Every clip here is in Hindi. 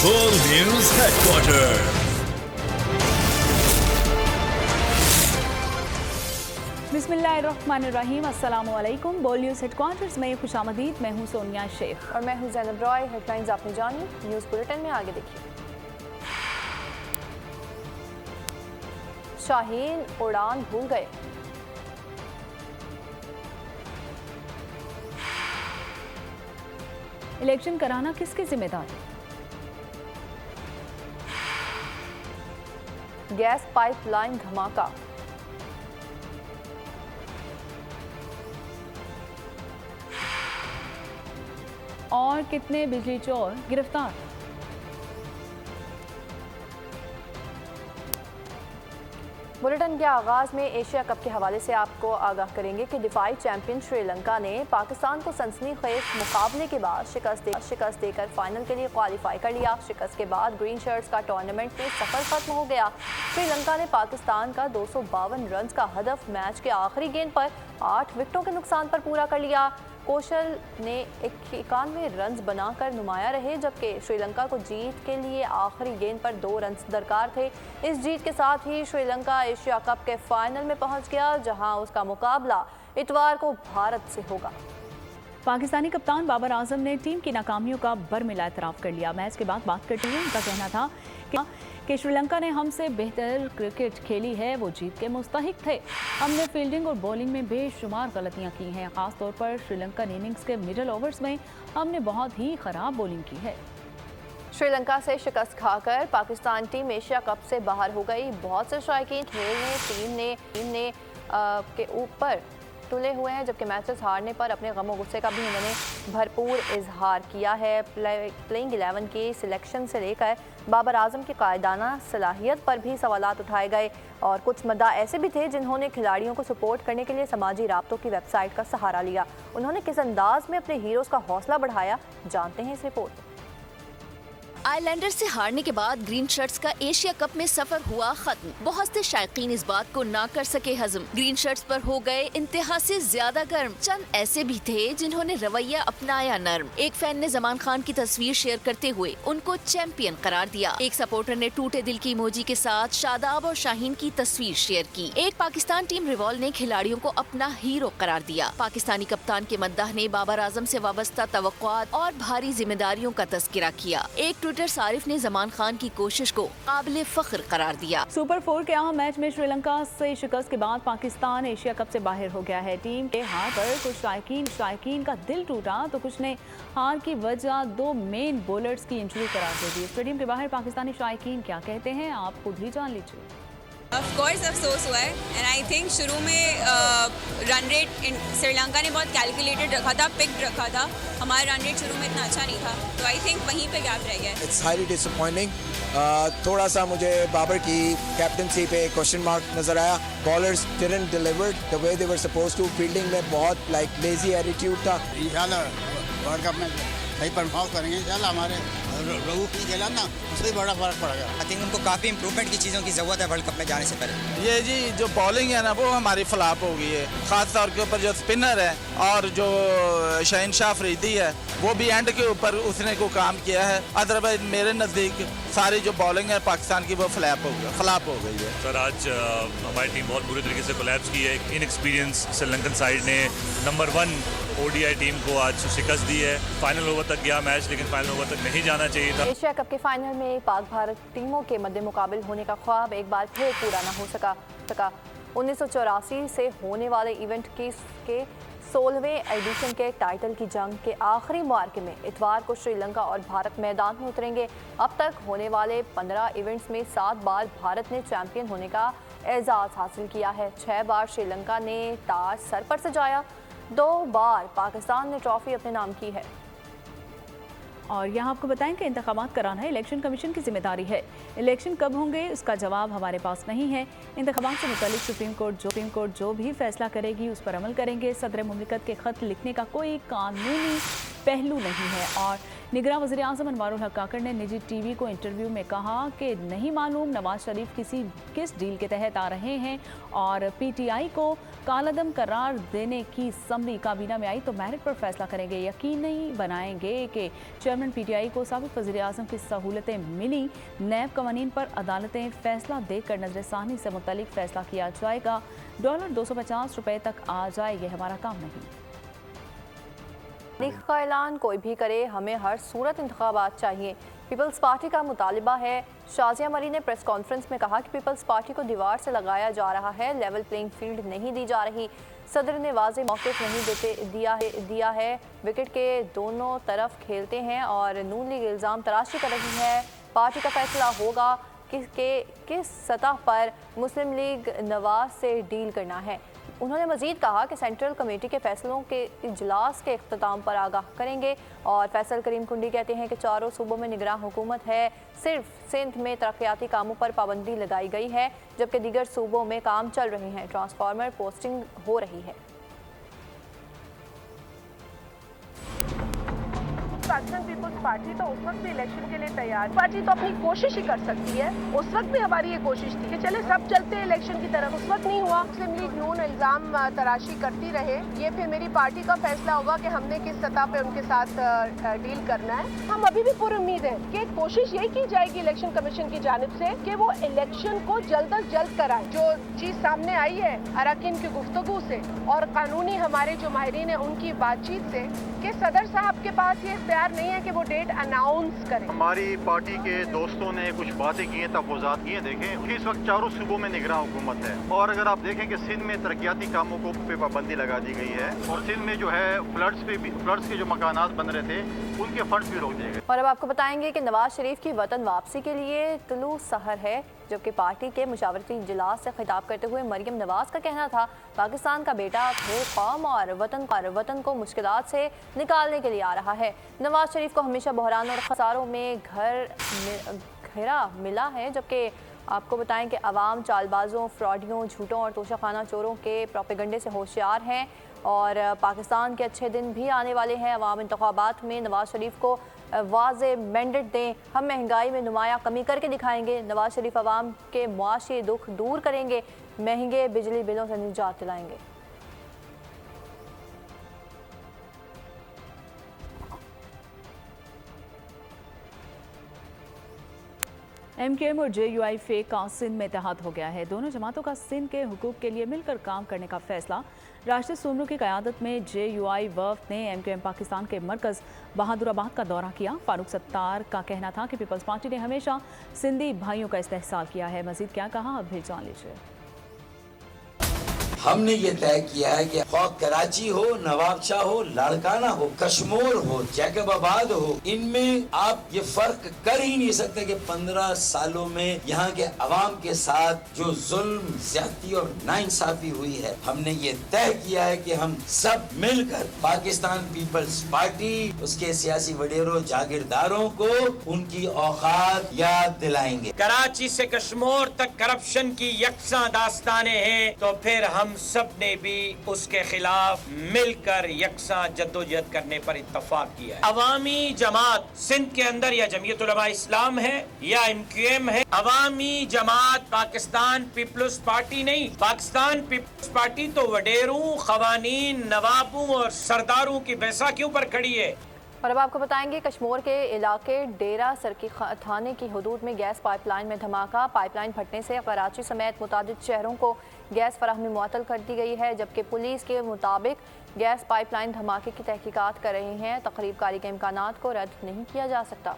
World News Headquarters. बिस्मिल्लाहिर्रहमानिर्रहीम, अस्सलामु अलैकुम। बोल न्यूज़ हेडक्वार्टर्स में खुशामदीद। मैं हूँ सोनिया शेख और मैं हूँ ज़ैनब रॉय। हेडलाइंस आपने जानी, न्यूज़ बुलेटिन में आगे देखिए। शाहीन उड़ान भूल गए। इलेक्शन कराना किसकी जिम्मेदारी? गैस पाइपलाइन धमाका। और कितने बिजली चोर गिरफ्तार? बुलेटिन के आगाज में एशिया कप के हवाले से आपको आगाह करेंगे कि दिफाई चैंपियन श्रीलंका ने पाकिस्तान को सनसनीखेज मुकाबले के बाद शिकस्त देकर फाइनल के लिए क्वालिफाई कर लिया। शिकस्त के बाद ग्रीन शर्ट्स का टूर्नामेंट में सफर खत्म हो गया। श्रीलंका ने पाकिस्तान का 252 रन का हदफ मैच के आखिरी गेंद पर 8 विकेटों के नुकसान पर पूरा कर लिया। कौशल ने 91 रन बनाकर नुमाया रहे, जबकि श्रीलंका को जीत के लिए आखिरी गेंद पर 2 रन दरकार थे। इस जीत के साथ ही श्रीलंका एशिया कप के फाइनल में पहुंच गया, जहां उसका मुकाबला इतवार को भारत से होगा। पाकिस्तानी कप्तान बाबर आजम ने टीम की नाकामियों का बरमिला एतराफ़ कर लिया। मैच के बाद बात करते हुए उनका कहना था कि श्रीलंका ने हमसे बेहतर क्रिकेट खेली है, वो जीत के मुस्तहिक थे। हमने फील्डिंग और बॉलिंग में बेशुमार गलतियां की हैं। ख़ास तौर पर श्रीलंकन इनिंग्स के मिडल ओवर्स में हमने बहुत ही ख़राब बॉलिंग की है। श्रीलंका से शिकस्त खाकर पाकिस्तान टीम एशिया कप से बाहर हो गई। बहुत से शायकीन टीम ने के ऊपर तुले हुए हैं, जबकि मैचेस हारने पर अपने गमो गुस्से का भी उन्होंने भरपूर इजहार किया है। प्लेइंग 11 की सिलेक्शन से लेकर बाबर आजम की कायदाना सलाहियत पर भी सवालात उठाए गए और कुछ मद्दा ऐसे भी थे जिन्होंने खिलाड़ियों को सपोर्ट करने के लिए समाजी राब्तों की वेबसाइट का सहारा लिया। उन्होंने किस अंदाज में अपने हीरोज़ का हौसला बढ़ाया, जानते हैं इस रिपोर्ट में। आइलैंडर से हारने के बाद ग्रीन शर्ट्स का एशिया कप में सफर हुआ खत्म। बहुत से शायकीन इस बात को ना कर सके हजम। ग्रीन शर्ट्स पर हो गए इंतहा से ज्यादा गर्म। चंद ऐसे भी थे जिन्होंने रवैया अपनाया नर्म। एक फैन ने जमान खान की तस्वीर शेयर करते हुए उनको चैंपियन करार दिया। एक सपोर्टर ने टूटे दिल की इमोजी के साथ शादाब और शाहीन की तस्वीर शेयर की। एक पाकिस्तान टीम रिवॉल्व ने खिलाड़ियों को अपना हीरो करार दिया। पाकिस्तानी कप्तान के मद्दाह ने बाबर आजम से वाबस्ता तवक्कुआत और भारी जिम्मेदारियों का तस्करा किया। एक ट्विटर सारिफ ने जमान खान की कोशिश को काबिल फख्र करार दिया। सुपर 4 के अहम मैच में श्रीलंका से शिकस्त के बाद पाकिस्तान एशिया कप से बाहर हो गया है। टीम के हार पर कुछ शायकीन का दिल टूटा तो कुछ ने हार की वजह 2 मेन बॉलर्स की इंजरी करार दे दी। स्टेडियम के बाहर पाकिस्तानी शायकीन क्या कहते हैं, आप खुद ही जान लीजिए। ऑफ कोर्स अफसोस हुआ है एंड आई थिंक शुरू में रन रेट श्रीलंका ने बहुत कैलकुलेटेड रखा था, पिक्ड रखा था। हमारा रन रेट शुरू में इतना अच्छा नहीं था, तो आई थिंक वहीं पे गैप रह गया। It's highly disappointing. थोड़ा सा मुझे बाबर की कैप्टनसी पे क्वेश्चन मार्क नजर आया। Bowlers didn't deliver the way they were supposed to. Fielding में बहुत लेजी एटीट्यूड था। इंशाल्लाह वर्ल्ड कप में सही परफॉर्म करेंगे। इंशाल्लाह हमारे रघु की खेला ना, उससे बड़ा फर्क पड़ेगा। आई थिंक उनको काफ़ी इंप्रूवमेंट की चीज़ों की ज़रूरत है वर्ल्ड कप में जाने से पहले। ये जी जो बॉलिंग है ना वो हमारी फ्लॉप हो गई है। ख़ास तौर के ऊपर जो स्पिनर है और जो शहनशाह अफरीदी है वो भी एंड के ऊपर उसने को काम किया है। अदरवाइज मेरे नज़दीक सारी जो बॉलिंग है पाकिस्तान की वो फ्लॉप हो गई है। सर आज हमारी टीम बहुत बुरी तरीके से कोलैप्स की है। इनएक्सपीरियंस श्रीलंकन साइड ने नंबर 1 ओडीआई टीम को आज शिकस्त दी है। फाइनल ओवर तक गया मैच, लेकिन फाइनल ओवर तक नहीं जाना चाहिए था। एशिया कप के फाइनल में पाक भारत टीमों के मद्दे मुकाबिल होने का ख्वाब एक बार फिर पूरा न हो सका। 1984 से होने वाले इवेंट के 16वें एडिशन के टाइटल की जंग के आखिरी मुआरके में इतवार को श्रीलंका और भारत मैदान में उतरेंगे। अब तक होने वाले 15 इवेंट्स में 7 बार भारत ने चैंपियन होने का एजाज़ हासिल किया है। 6 बार श्रीलंका ने ताज सर पर सजाया, 2 बार पाकिस्तान ने ट्रॉफी अपने नाम की है। और यहाँ आपको बताएं कि इंतखाबात कराना इलेक्शन कमीशन की जिम्मेदारी है। इलेक्शन कब होंगे उसका जवाब हमारे पास नहीं है। इंतखाबात से मुतालिक सुप्रीम कोर्ट जो भी फैसला करेगी उस पर अमल करेंगे। सदर मुमलिकत के खत लिखने का कोई कानूनी पहलू नहीं है और निगरान वज़ीर-ए-आज़म अनवारुल हक काकड़ ने निजी टीवी को इंटरव्यू में कहा कि नहीं मालूम नवाज शरीफ किस डील के तहत आ रहे हैं और पीटीआई को कालादम करार देने की समरी काबीना में आई तो मेरिट पर फैसला करेंगे। यकीनी बनाएंगे कि चेयरमैन पीटीआई को साबिक वज़ीर-ए-आज़म की सहूलतें मिली। नैब कवानीन पर अदालतें फैसला देकर नजरसानी से मुतल्लिक फैसला किया जाएगा। $250 तक आ जाए, ये हमारा काम नहीं। तारीख का ऐलान कोई भी करे, हमें हर सूरत इंतखाबात चाहिए, पीपल्स पार्टी का मुतालिबा है। शाजिया मरी ने प्रेस कॉन्फ्रेंस में कहा कि पीपल्स पार्टी को दीवार से लगाया जा रहा है, लेवल प्लेइंग फील्ड नहीं दी जा रही। सदर ने वाज़ेह मौक़िफ़ नहीं दिया है, विकेट के दोनों तरफ खेलते हैं और नून लीग इल्ज़ाम तराशी कर रही है। पार्टी का फैसला होगा किस सतह पर मुस्लिम लीग नवाज से डील करना है। उन्होंने मजीद कहा कि सेंट्रल कमेटी के फैसलों के इजलास के इख्तिताम पर आगाह करेंगे। और फैसल करीम कुंडी कहते हैं कि चारों सूबों में निगरान हुकूमत है, सिर्फ सिंध में तरक्याती कामों पर पाबंदी लगाई गई है, जबकि दीगर सूबों में काम चल रहे हैं, ट्रांसफार्मर पोस्टिंग हो रही है। पाकिस्तान पीपल्स पार्टी तो उस वक्त भी इलेक्शन के लिए तैयार, पार्टी तो अपनी कोशिश ही कर सकती है। उस वक्त भी हमारी ये कोशिश थी कि चले सब चलते हैं इलेक्शन की तरफ, उस वक्त नहीं हुआ। मुस्लिम लीग नून इल्जाम तराशी करती रहे, ये फिर मेरी पार्टी का फैसला होगा कि हमने किस सतह पे उनके साथ डील करना है। हम अभी भी पूरी उम्मीद है कि कोशिश यही की जाएगी इलेक्शन कमीशन की जानिब से कि वो इलेक्शन को जल्द अज जल्द कराए। जो चीज सामने आई है अरकान की गुफ्तगू से और कानूनी हमारे जो माहिरीन है उनकी बातचीत से कि सदर साहब के पास ये इख्तियार नहीं है कि वो डेट अनाउंस करें। हमारी पार्टी के दोस्तों ने कुछ बातें की हैं, तफावज़ात किए। देखें इस वक्त चारों सूबों में निगरान हुकूमत है और अगर आप देखें कि सिंध में तरक्याती कामों को पे पाबंदी लगा दी गई है और सिंध में जो है फ्लड्स के जो मकानात बन रहे थे उनके फंड्स भी रोक दिए गए। और अब आपको बताएंगे कि नवाज शरीफ की वतन वापसी के लिए तुलू सहर है, जबकि पार्टी के मुशावरती इजलास से खिताब करते हुए मरियम नवाज का कहना था पाकिस्तान का बेटा थे कौम और वतन को मुश्किलात से निकालने के लिए आ रहा है। नवाज शरीफ को हमेशा बहरान और खसारों में घेरा मिला है, जबकि आपको बताएं कि अवाम चालबाजों, फ्रॉडियों, झूठों और तोशाखाना चोरों के प्रोपेगंडे से होशियार हैं और पाकिस्तान के अच्छे दिन भी आने वाले हैं। अवाम इंतखाबात में नवाज शरीफ को वाज़े मैंडेट दें, हम महंगाई में नुमाया कमी करके दिखाएंगे। नवाज शरीफ अवाम के मुआशी दुख दूर करेंगे, महंगे बिजली बिलों से निजात दिलाएंगे। MKM और JUI का सिंध में इत्तेहाद हो गया है। दोनों जमातों का सिंध के हुकूक के लिए मिलकर काम करने का फैसला। राशिद सोमरू की क़यादत में JUI वफ़द ने MKM पाकिस्तान के मरकज़ बहादुराबाद का दौरा किया। फारूक सत्तार का कहना था कि पीपल्स पार्टी ने हमेशा सिंधी भाइयों का इस्तेहसाल किया है। मज़ीद क्या कहा, अब भी जान लीजिए। हमने ये तय किया है कि कराची हो, नवाबशाह हो, लाड़काना हो, कश्मीर हो, जैकबाबाद हो, इनमें आप ये फर्क कर ही नहीं सकते कि 15 सालों में यहाँ के अवाम के साथ जो जुल्म, ज्यादती और नाइंसाफी हुई है, हमने ये तय किया है कि हम सब मिलकर पाकिस्तान पीपल्स पार्टी, उसके सियासी वडेरों, जागीरदारों को उनकी औकात याद दिलाएंगे। कराची से कश्मीर तक करप्शन की यकसा दास्तानें हैं, तो फिर हम सब ने भी उसके खिलाफ मिलकर यकसा जद्दोजहद करने पर इत्तफाक किया है। अवामी जमात सिंध के अंदर या जमीयत उलमा इस्लाम है या MQM है, अवामी जमात पाकिस्तान पीपल्स पार्टी नहीं। पाकिस्तान पीपल्स पार्टी तो वडेरों, खवानीन, नवाबों और सरदारों की बैसाखियों पर खड़ी है। और अब आपको बताएंगे कश्मीर के इलाके डेरा सरकी थाने की हदूद में गैस पाइपलाइन में धमाका। पाइपलाइन फटने से कराची समेत मुतादिद शहरों को गैस फराहमी मुअत्तल कर दी गई है, जबकि पुलिस के मुताबिक गैस पाइपलाइन धमाके की तहकीकात कर रहे हैं। तकरीब कारी के इम्कानात को रद्द नहीं किया जा सकता।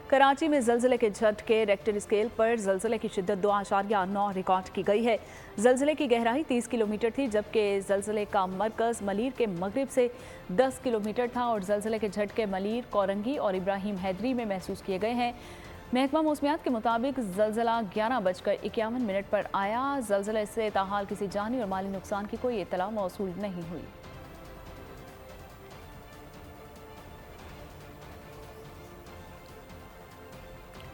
कराची में ज़लज़ले के झटके रेक्टर स्केल पर ज़लज़ले की शिद्दत 2.9 रिकॉर्ड की गई है। ज़लज़ले की गहराई 30 किलोमीटर थी, जबकि ज़लज़ले का मरकज़ मलीर के मगरिब से 10 किलोमीटर था और ज़लज़ले के झटके मलीर, कोरंगी और इब्राहिम हैदरी में महसूस किए गए हैं। महकमा मौसमियात के मुताबिक ज़लज़ला 11:51 पर आया। ज़लज़ले से ताहाल किसी जानी और माली नुकसान की कोई इत्तला मौसूल नहीं हुई।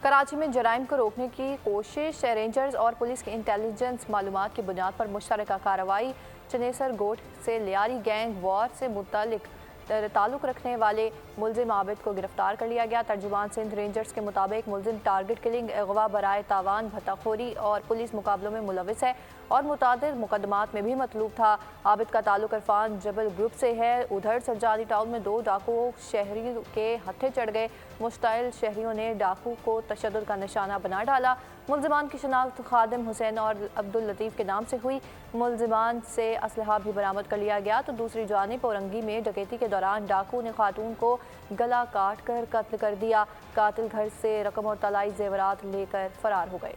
कराची में जराइम को रोकने की कोशिश, रेंजर्स और पुलिस की इंटेलिजेंस मालूमात की बुनियाद पर मुश्तरका कार्रवाई। चनेसर गोट से लियारी गैंग वॉर से मुतल्लिक ताल्लुक़ रखने वाले मुलजिम आबिद को गिरफ्तार कर लिया गया। तर्जुमान सिंध रेंजर्स के मुताबिक मुलजिम टारगेट किलिंग, अगवा बराए तावान, भत्ताखोरी और पुलिस मुकाबलों में मुलविस है और मुतादिद मुकदमात में भी मतलूब था। आबिद का ताल्लुक इरफान जबल ग्रुप से है। उधर सरजानी टाउन में 2 डाकू शहरी के हत्थे चढ़ गए। मुश्ताइल शहरियों ने डाकू को तशद्दुद का निशाना बना डाला। मुलजिमान की शनाख्त खादिम हुसैन और अब्दुल लतीफ़ के नाम से हुई। मुलजिमान से असलहा भी बरामद कर लिया गया। तो दूसरी जानिब औरंगी में डकैती के दौरान डाकू ने खातून को गला काट कर कत्ल कर दिया। कातिल घर से रकम और तलाई जेवरात लेकर फरार हो गए।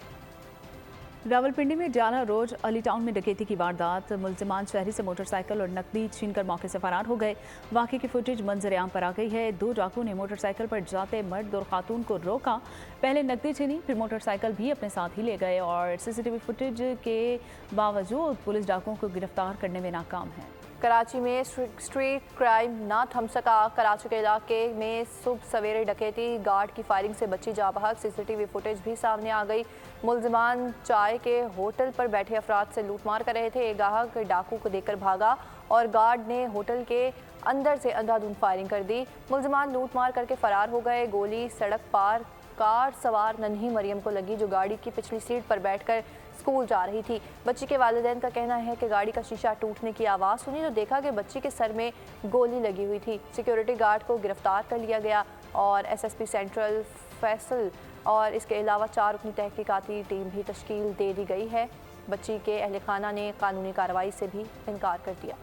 रावलपिंडी में डाला रोड अली टाउन में डकैती की वारदात। मुलजिमान शहरी से मोटरसाइकिल और नकदी छीनकर मौके से फरार हो गए। वाक़े की फुटेज मंजर आम पर आ गई है। 2 डाकू ने मोटरसाइकिल पर जाते मर्द और खातून को रोका, पहले नकदी छीनी, फिर मोटरसाइकिल भी अपने साथ ही ले गए और CCTV फुटेज के बावजूद पुलिस डाकुओं को गिरफ्तार करने में नाकाम है। कराची में स्ट्रीट क्राइम ना थम सका। कराची के इलाके में सुबह सवेरे डकैती, गार्ड की फायरिंग से बच्ची जाँ बहक। CCTV फुटेज भी सामने आ गई। मुलजिमान चाय के होटल पर बैठे अफराद से लूटमार कर रहे थे। एक गाहक डाकू को देखकर भागा और गार्ड ने होटल के अंदर से अंधाधुंध फायरिंग कर दी। मुलजिमान लूटमार करके फरार हो गए। गोली सड़क पार कार सवार नन्ही मरियम को लगी, जो गाड़ी की पिछली सीट पर बैठकर स्कूल जा रही थी। बच्ची के वालिदैन का कहना है कि गाड़ी का शीशा टूटने की आवाज़ सुनी तो देखा कि बच्ची के सर में गोली लगी हुई थी। सिक्योरिटी गार्ड को गिरफ्तार कर लिया गया और SSP सेंट्रल फैसल और इसके अलावा 4 रुकनी तहकीकाती टीम भी तश्कील दे दी गई है। बच्ची के अहल खाना ने कानूनी कार्रवाई से भी इनकार कर दिया।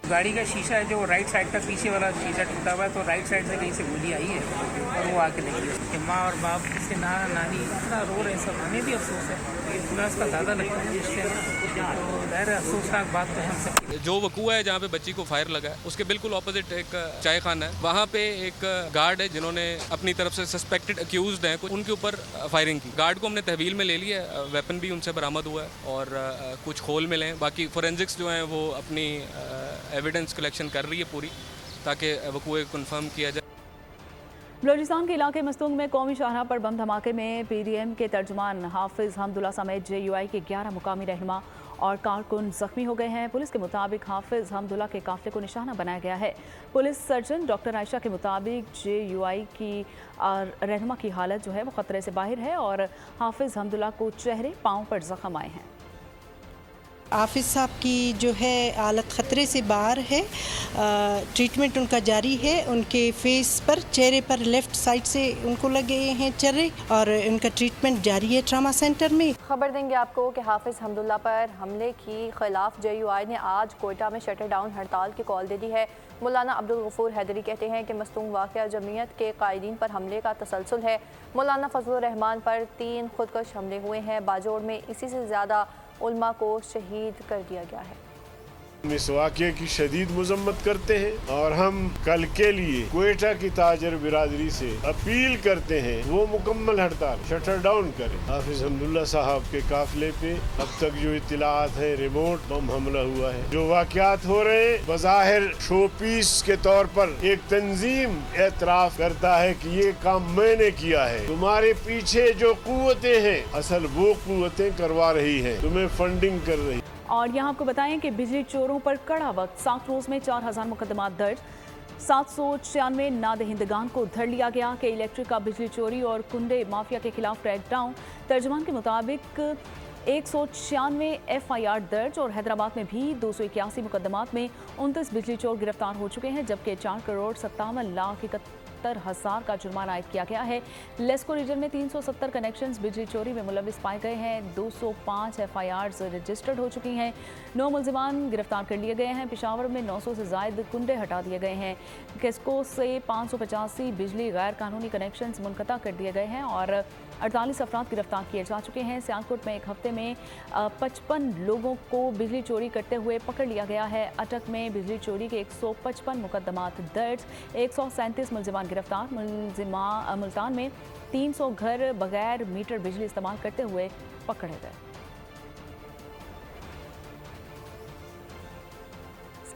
गाड़ी का शीशा है जो राइट साइड का पीछे वाला शीशा टूटा हुआ है, तो राइट साइड से कहीं से गोली आई है और वो आके लगी है। माँ और बाप से नानी इतना रो रहे हैं, सब हमें भी अफसोस है। पूरा उसका दादा लगता है जिससे, तो ज़ाहिर अफसोसनाक बात तो हम सब। जो वकूआ है जहाँ पे बच्ची को फायर लगा है, उसके बिल्कुल ऑपोजिट एक चाय खाना है। वहाँ पे एक गार्ड है जिन्होंने अपनी तरफ से सस्पेक्टेड अक्यूज्ड हैं, उनके ऊपर फायरिंग की। गार्ड को हमने तहवील में ले लिया है, वेपन भी उनसे बरामद हुआ है और कुछ खोल मिले हैं। बाकी फोरेंसिक्स जो हैं वो अपनी एविडेंस कलेक्शन कर रही है पूरी, ताकि वकूए को कन्फर्म किया जाए। बलूचिस्तान के इलाके मस्तूंग में कौमी शाहराह पर बम धमाके में PDM के तर्जुमान हाफिज हमदुल्ला समेत JUI के 11 मुकामी रहनुमा और कारकुन जख्मी हो गए हैं। पुलिस के मुताबिक हाफिज हमदुल्ला के काफिले को निशाना बनाया गया है। पुलिस सर्जन डॉक्टर आयशा के मुताबिक JUI की रहनुमा की हालत जो है वो खतरे से बाहर है और हाफिज हमदुल्ला को चेहरे पाँव पर जख्म आए हैं। हाफिज साहब की जो है हालत ख़तरे से बाहर है। ट्रीटमेंट उनका जारी है। उनके फेस पर, चेहरे पर लेफ़्ट साइड से उनको लगे हैं चर्रे और उनका ट्रीटमेंट जारी है ट्रामा सेंटर में। खबर देंगे आपको कि हाफिज हमदुल्ला पर हमले की खिलाफ JUI ने आज कोयटा में शटर डाउन हड़ताल की कॉल दे दी है। मौलाना अब्दुल गफूर हैदरी कहते हैं कि मस्तूंग वाक़या जमीयत के कायदीन पर हमले का तसलसल है। मौलाना फजलुर रहमान पर 3 खुदकश हमले हुए हैं। बाजोड़ में इसी से ज़्यादा उल्मा को शहीद कर दिया गया है। हम इस वाक़े की शदीद मजम्मत करते हैं और हम कल के लिए कोयटा की ताजर बिरादरी से अपील करते हैं वो मुकम्मल हड़ताल शटर डाउन करें। हाफिज हमदुल्ला साहब के काफिले पे अब तक जो इत्तलात है, रिमोट बम हमला हुआ है। जो वाक़यात हो रहे हैं बज़ाहिर शो पीस के तौर पर एक तंजीम एतराफ़ करता है कि ये काम मैंने किया है। तुम्हारे पीछे जो कुव्वतें हैं असल वो कुव्वतें करवा रही है, तुम्हें फंडिंग कर रही। और यहाँ आपको बताएं कि बिजली चोरों पर कड़ा वक्त। 7 रोज़ में 4000 मुकदमात दर्ज। 796 नादहिंदगान को धर लिया गया कि इलेक्ट्रिक का बिजली चोरी और कुंडे माफिया के खिलाफ क्रैकडाउन। तर्जुमान के मुताबिक 196 FIR दर्ज और हैदराबाद में भी 281 मुकदमात में 29 बिजली चोर गिरफ्तार हो चुके हैं, जबकि 4,57,71,000 का जुर्माना आयद किया गया है। लेस्को रीजन में 370 कनेक्शंस बिजली चोरी में मुलविस पाए गए हैं। 205 FIRs रजिस्टर्ड हो चुकी हैं। 9 मुलजिमान गिरफ्तार कर लिए गए हैं। पेशावर में 900 से ज़ायद कुंडे हटा दिए गए हैं। केस्को से 585 बिजली गैर कानूनी कनेक्शंस मुनक़ता कर दिए गए हैं और 48 अफराद गिरफ्तार किए जा चुके हैं। सियालकोट में एक हफ्ते में 55 लोगों को बिजली चोरी करते हुए पकड़ लिया गया है। अटक में बिजली चोरी के 155 मुकदमात दर्ज, 137 मुलजिमान गिरफ्तार। मुल्तान में 300 घर बगैर मीटर बिजली इस्तेमाल करते हुए पकड़े गए।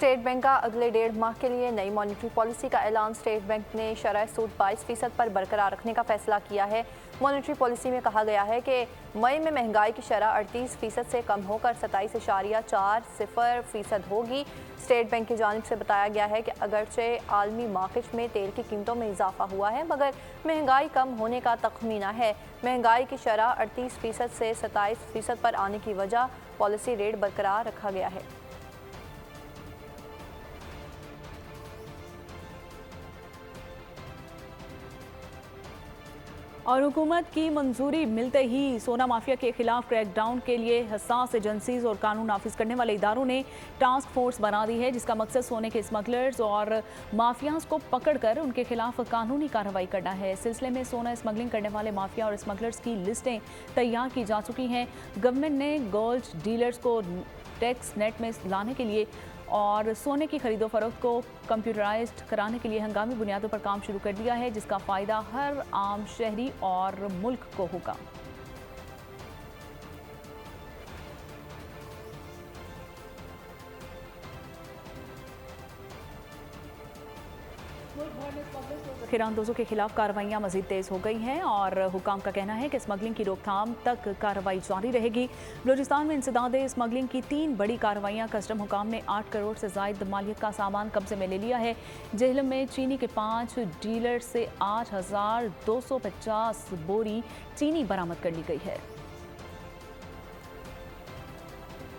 स्टेट बैंक का अगले 1.5 माह के लिए नई मॉनेटरी पॉलिसी का ऐलान। स्टेट बैंक ने शरह सूद 22% पर बरकरार रखने का फैसला किया है। मॉनेटरी पॉलिसी में कहा गया है कि मई में महंगाई की शरह 38% से कम होकर 27.40% होगी। स्टेट बैंक की जानिब से बताया गया है कि अगरचे आलमी मार्केट में तेल की कीमतों में इजाफा हुआ है, मगर महंगाई कम होने का तखमीना है। महंगाई की शरह 38% से 27% पर आने की वजह पॉलिसी रेट बरकरार रखा गया है। और हुकूमत की मंजूरी मिलते ही सोना माफिया के खिलाफ क्रैकडाउन के लिए हसास एजेंसीज और कानून नाफिज करने वाले इदारों ने टास्क फोर्स बना दी है, जिसका मकसद सोने के स्मगलर्स और माफियाज को पकड़कर उनके खिलाफ कानूनी कार्रवाई करना है। इस सिलसिले में सोना स्मगलिंग करने वाले माफिया और स्मगलर्स की लिस्टें तैयार की जा चुकी हैं। गवर्नमेंट ने गोल्ड डीलर्स को टैक्स नेट में लाने के लिए और सोने की खरीदो फरोख्त को कंप्यूटराइज्ड कराने के लिए हंगामी बुनियादों पर काम शुरू कर दिया है, जिसका फ़ायदा हर आम शहरी और मुल्क को होगा। खिरानदोजों के खिलाफ कार्रवाइयां मजीद तेज हो गई हैं और हुकाम का कहना है कि स्मगलिंग की रोकथाम तक कार्रवाई जारी रहेगी। बलूचिस्तान में इंसदाद स्मगलिंग की 3 बड़ी कार्रवाइयां। कस्टम हुकाम ने 8 करोड़ से जायद मालियत का सामान कब्जे में ले लिया है। जेहलम में चीनी के 5 डीलर से 8,250 बोरी चीनी बरामद कर ली गई है।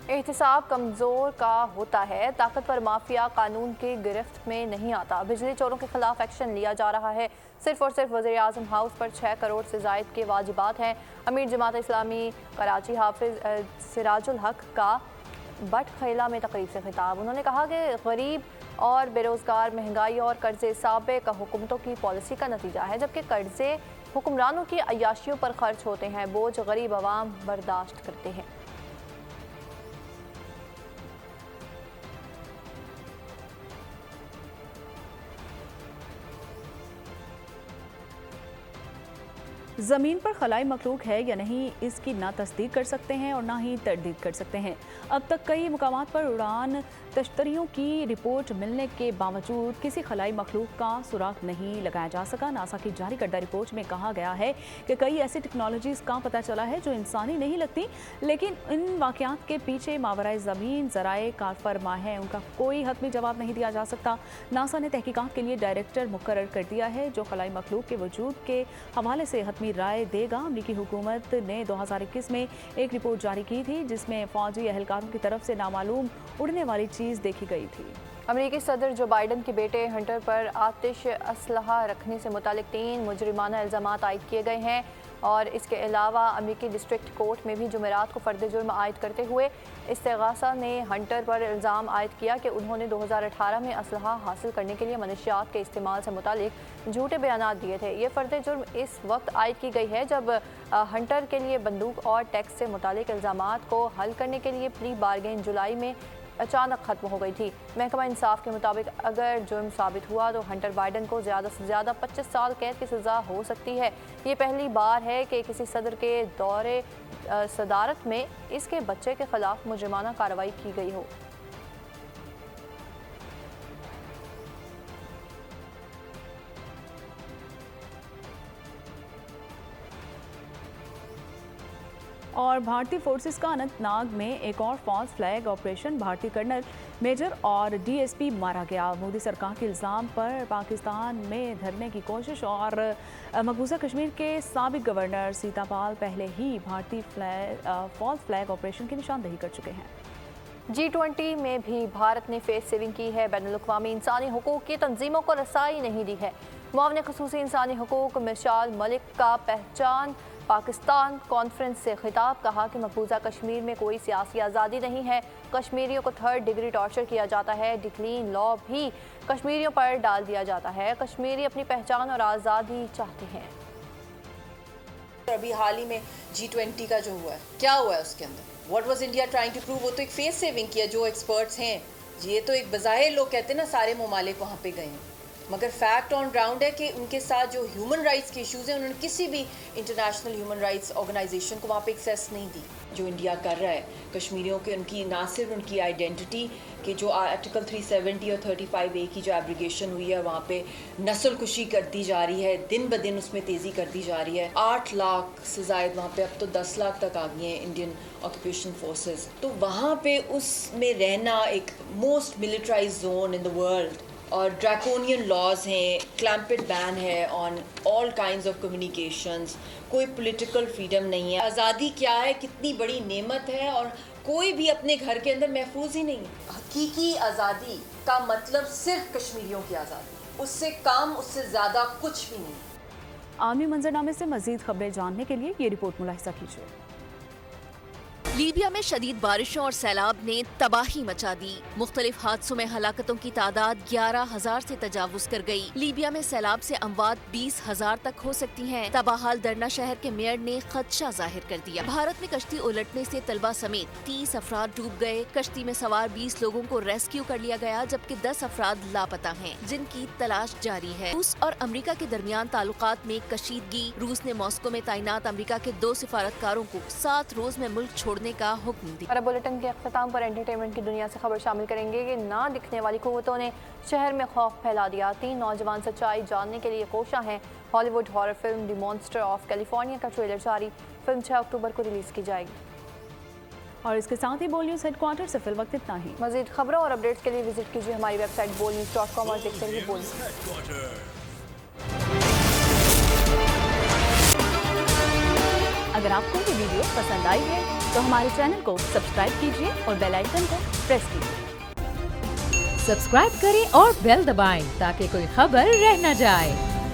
एहतिसाब कमज़ोर का होता है, ताकतवर माफिया कानून की गिरफ्त में नहीं आता। बिजली चोरों के खिलाफ एक्शन लिया जा रहा है। सिर्फ और सिर्फ वज़ीर आज़म हाउस पर 6 करोड़ से जायद के वाजिबात हैं। अमीर जमात इस्लामी कराची हाफिज सिराजुल हक का बट खैला में तकरीब से खिताब। उन्होंने कहा कि गरीब और बेरोज़गार महंगाई और कर्ज़े साबिक़ हुकूमतों की पॉलिसी का नतीजा है, जबकि कर्ज़े हुक्मरानों की अय्याशियों पर खर्च होते हैं, बोझ गरीब आवाम बर्दाश्त करते हैं। ज़मीन पर खलाई मखलूक है या नहीं, इसकी ना तस्दीक कर सकते हैं और ना ही तरदीद कर सकते हैं। अब तक कई मुकामात पर उड़ान तश्तरियों की रिपोर्ट मिलने के बावजूद किसी खलाई मखलूक का सुराग नहीं लगाया जा सका। नासा की जारी करदा रिपोर्ट में कहा गया है कि कई ऐसी टेक्नोलॉजीज़ का पता चला है जो इंसानी नहीं लगती, लेकिन इन वाक़यात के पीछे मावराए ज़मीन ज़राए कारफरमा है, उनका कोई हतमी जवाब नहीं दिया जा सकता। नासा ने तहकीकात के लिए डायरेक्टर मुकर्रर कर दिया है, जो खलाई मखलूक के वजूद के हवाले से हतमी राय देगा। अमरीकी हुकूमत ने 2021 में एक रिपोर्ट जारी की थी, जिसमें फौजी अहलकारों की तरफ से नामालूम उड़ने वाली चीज़ देखी गई थी। अमेरिकी सदर जो बाइडन के बेटे हंटर पर आतिश असलहा रखने से मुतालिक 3 मुजरिमाना इल्ज़ामात आयद किए गए हैं और इसके अलावा अमेरिकी डिस्ट्रिक्ट कोर्ट में भी जुमेरात को फ़र्द जुर्म आयद करते हुए इस्तेगासा ने हंटर पर इल्ज़ाम आयद किया कि उन्होंने 2018 में असलहा हासिल करने के लिए मनशियात के इस्तेमाल से मुतालिक झूठे बयानात दिए थे। ये फ़र्द जुर्म इस वक्त आयद की गई है जब हंटर के लिए बंदूक और टैक्स से मुतालिक इल्ज़ामात को हल करने के लिए प्ली बारगेन जुलाई में अचानक ख़त्म हो गई थी। महकमा इंसाफ के मुताबिक अगर जुर्म साबित हुआ तो हंटर बाइडन को ज़्यादा से ज़्यादा 25 साल कैद की सज़ा हो सकती है। ये पहली बार है कि किसी सदर के दौरे सदारत में इसके बच्चे के ख़िलाफ़ मुजरिमाना कार्रवाई की गई हो। और भारतीय फोर्सेस का अनंतनाग में एक और फॉल्स फ्लैग ऑपरेशन, भारतीय कर्नल मेजर और डीएसपी मारा गया। मोदी सरकार के इल्ज़ाम पर पाकिस्तान में धरने की कोशिश और मकबूजा कश्मीर के साबिक गवर्नर सीतापाल पहले ही भारतीय फॉल्स फ्लैग ऑपरेशन की निशानदेही कर चुके हैं। G20 में भी भारत ने फेस सेविंग की है। बैनुल-अक़वामी इंसानी हुकूक की तंजीमों को रसाई नहीं दी है। मुआविन ख़ुसूसी इंसानी हुकूक मिशाल मलिक का पहचान पाकिस्तान कॉन्फ्रेंस से खिताब, कहा कि मकबूजा कश्मीर में कोई सियासी आज़ादी नहीं है। कश्मीरियों को 3rd डिग्री टॉर्चर किया जाता है। डिक्लीन लॉ भी कश्मीरियों पर डाल दिया जाता है। कश्मीरी अपनी पहचान और आज़ादी चाहते हैं। अभी हाल ही में G20 का जो हुआ है, क्या हुआ है उसके अंदर? What was India trying to prove? वो तो एक फेस सेविंग किया। जो एक्सपर्ट्स हैं, ये तो एक बज़ाहिर लोग कहते हैं ना सारे ममालिक वहाँ पे गए हैं, मगर फैक्ट ऑन ग्राउंड है कि उनके साथ जो ह्यूमन राइट्स के इश्यूज़ हैं उन्होंने किसी भी इंटरनेशनल ह्यूमन राइट्स ऑर्गेनाइजेशन को वहाँ पे एक्सेस नहीं दी। जो इंडिया कर रहा है कश्मीरियों के, उनकी ना सिर्फ उनकी आइडेंटिटी कि जो आर्टिकल 370 और 35A की जो एब्रिगेशन हुई है वहाँ पे नस्ल कुशी कर दी जा रही है, दिन ब दिन उसमें तेज़ी कर दी जा रही है। 8 लाख से ज़ायद वहाँ पे, अब तो 10 लाख तक आ गई हैं इंडियन ऑक्यूपेशन फोर्सेस। तो वहाँ पे उसमें रहना एक most militarized zone in the world, और ड्रैकोनियन लॉज हैं, क्लैम्पेड बैन है on all kinds of communications, कोई पॉलिटिकल फ्रीडम नहीं है। आज़ादी क्या है, कितनी बड़ी नेमत है, और कोई भी अपने घर के अंदर महफूज ही नहीं है। हकीकी आज़ादी का मतलब सिर्फ कश्मीरियों की आज़ादी, उससे कम, उससे ज़्यादा कुछ भी नहीं। आर्मी मंजरनामे से मजीद खबरें जानने के लिए ये रिपोर्ट मुलाहिजा कीजिए। लीबिया में शदीद बारिशों और सैलाब ने तबाही मचा दी। मुख्तलिफ हादसों में हलाकतों की तादाद 11,000 से तजावुज कर गई। लीबिया में सैलाब से अमवात 20,000 तक हो सकती हैं। तबाहाल दरना शहर के मेयर ने खदशा जाहिर कर दिया। भारत में कश्ती उलटने से तलबा समेत 30 अफराद डूब गए। कश्ती में सवार 20 लोगों को रेस्क्यू कर लिया गया, जबकि 10 अफराद लापता हैं, जिनकी तलाश जारी है। रूस और अमेरिका के दरमियान ताल्लुकात में कशीदगी। रूस ने मॉस्को में तैनात अमेरिका के 2 सिफारतकारों को 7 रोज में मुल्क छोड़ने का हुक्म दिया। और बुलेटिन के अख्ताम पर एंटरटेनमेंट की दुनिया से खबर शामिल करेंगे कि ना दिखने वाली कुव्वतों ने शहर में खौफ फैला दिया। 3 नौजवान सच्चाई जानने के लिए कोशा हैं। Hollywood horror film the monster of California का ट्रेलर जारी। फिल्म 6 अक्टूबर को रिलीज की जाएगी। और इसके साथ ही बोल न्यूज़ हेडक्वार्टर से फिल वक्त इतना ही। मजीद खबरों और अपडेट्स के लिए विजिट कीजिए हमारी वेबसाइट bolnews.com और देखते रहिए बोल न्यूज़। अगर आपको ये वीडियो पसंद आई है तो हमारे चैनल को सब्सक्राइब कीजिए और बेल आइकन को प्रेस कीजिए। सब्सक्राइब करें और बेल दबाएं ताकि कोई खबर रह न जाए।